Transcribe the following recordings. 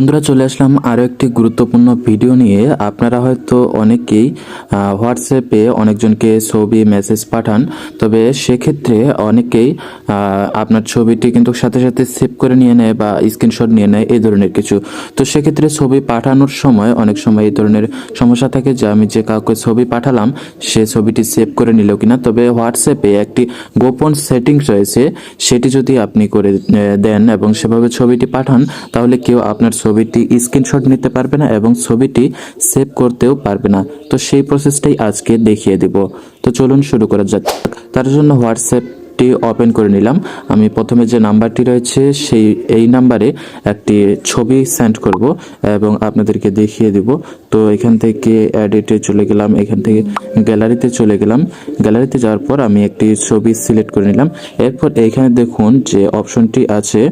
বন্ধুরা, চলে আসলাম আরও একটি গুরুত্বপূর্ণ ভিডিও নিয়ে। আপনারা হয়তো অনেকেই হোয়াটসঅ্যাপে অনেকজনকে ছবি মেসেজ পাঠান, তবে সেক্ষেত্রে অনেকেই আপনার ছবিটি কিন্তু সাথে সাথে সেভ করে নিয়ে নেয় বা স্ক্রিনশট নিয়ে নেয়, এই ধরনের কিছু। তো সেক্ষেত্রে ছবি পাঠানোর সময় অনেক সময় এই ধরনের সমস্যা থাকে যে আমি যে কাউকে ছবি পাঠালাম সে ছবিটি সেভ করে নিল কিনা। তবে হোয়াটসঅ্যাপে একটি গোপন সেটিংস রয়েছে, সেটি যদি আপনি করে দেন এবং সেভাবে ছবিটি পাঠান, তাহলে কেউ আপনার ছবিটি স্ক্রিনশট নিতে পারবে না এবং ছবিটি সেভ করতেও পারবে না। তো সেই প্রসেসটাই আজকে দেখিয়ে দেব। তো চলুন শুরু করা যাক। তার জন্য হোয়াটসঅ্যাপটি ওপেন করে নিলাম। আমি প্রথমে যে নাম্বারটি রয়েছে এই নাম্বারে একটি ছবি সেন্ড করব এবং আপনাদেরকে দেখিয়ে দিব। তো এখান থেকে এডিটে চলে গেলাম, এখান থেকে গ্যালারিতে চলে গেলাম। গ্যালারিতে যাওয়ার পর আমি একটি ছবি সিলেক্ট করে নিলাম। এরপর এইখানে দেখুন যে অপশনটি আছে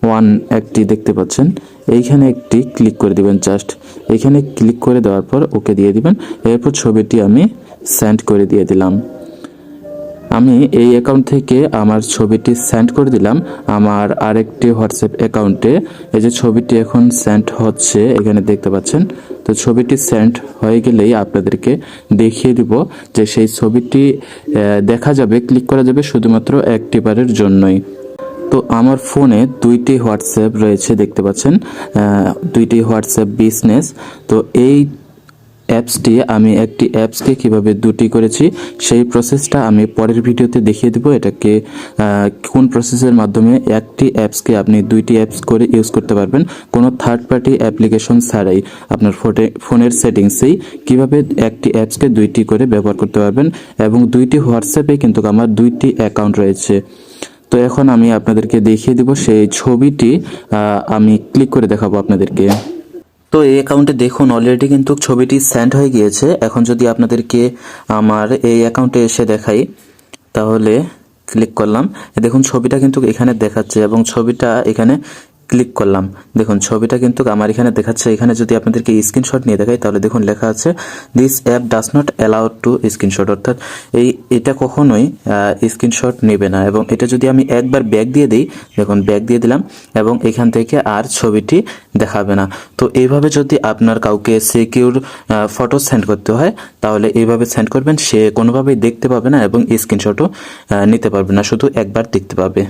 ওয়ান, একটি দেখতে পাচ্ছেন, এইখানে একটি ক্লিক করে দিবেন। জাস্ট এখানে ক্লিক করে দেওয়ার পর ওকে দিয়ে দিবেন। এরপর ছবিটি আমি সেন্ড করে দিয়ে দিলাম। আমি এই অ্যাকাউন্ট থেকে আমার ছবিটি সেন্ড করে দিলাম আমার আরেকটি হোয়াটসঅ্যাপ অ্যাকাউন্টে। এই যে ছবিটি এখন সেন্ড হচ্ছে, এখানে দেখতে পাচ্ছেন। তো ছবিটি সেন্ড হয়ে গেলেই আপনাদেরকে দেখিয়ে দিব যে সেই ছবিটি দেখা যাবে, ক্লিক করা যাবে শুধুমাত্র একটিবারের জন্যই। তো আমার ফোনে দুইটি হোয়াটসঅ্যাপ রয়েছে, দেখতে পাচ্ছেন, দুইটি হোয়াটসঅ্যাপ বিজনেস। তো এই অ্যাপসটি আমি একটি অ্যাপসকে কিভাবে দুটি করেছি সেই প্রসেসটা আমি পরের ভিডিওতে দেখিয়ে দেবো। এটাকে কোন প্রসেসের মাধ্যমে একটি অ্যাপসকে আপনি দুইটি অ্যাপস করে ইউজ করতে পারবেন কোনো থার্ড পার্টি অ্যাপ্লিকেশন ছাড়াই। আপনার ফোনের সেটিংসেই কিভাবে একটি অ্যাপসকে দুইটি করে ব্যবহার করতে পারবেন। এবং দুইটি হোয়াটসঅ্যাপে কিন্তু আমার দুইটি অ্যাকাউন্ট রয়েছে। তো এখন আমি আপনাদেরকে দেখিয়ে দিব সেই ছবিটি আমি ক্লিক করে দেখাবো আপনাদেরকে। তো এই অ্যাকাউন্টে দেখুন অলরেডি কিন্তু ছবিটি সেন্ড হয়ে গিয়েছে। এখন যদি আপনাদেরকে আমার এই অ্যাকাউন্টে এসে দেখাই, তাহলে ক্লিক করলাম, দেখুন ছবিটা কিন্তু এখানে দেখাচ্ছে এবং ছবিটা এখানে ক্লিক করলাম, দেখুন ছবিটা কিন্তু আমার এখানে দেখাচ্ছে। এখানে যদি আপনাদেরকে স্ক্রিনশট নিয়ে দেখাই, তাহলে দেখুন লেখা আছে this app does not allow to screenshot, অর্থাৎ এটা কখনোই স্ক্রিনশট নেবে না। এবং এটা যদি আমি একবার ব্যাক দিয়ে দিই, দেখুন ব্যাক দিয়ে দিলাম এবং এখান থেকে আর ছবিটি দেখাবে না। তো এইভাবে যদি আপনার কাউকে সিকিউর ফটো সেন্ড করতে হয়, তাহলে এইভাবে সেন্ড করবেন, সে কোনোভাবেই দেখতে পাবে না এবং স্ক্রিনশটও নিতে পারবে না, শুধু একবার দেখতে পাবে।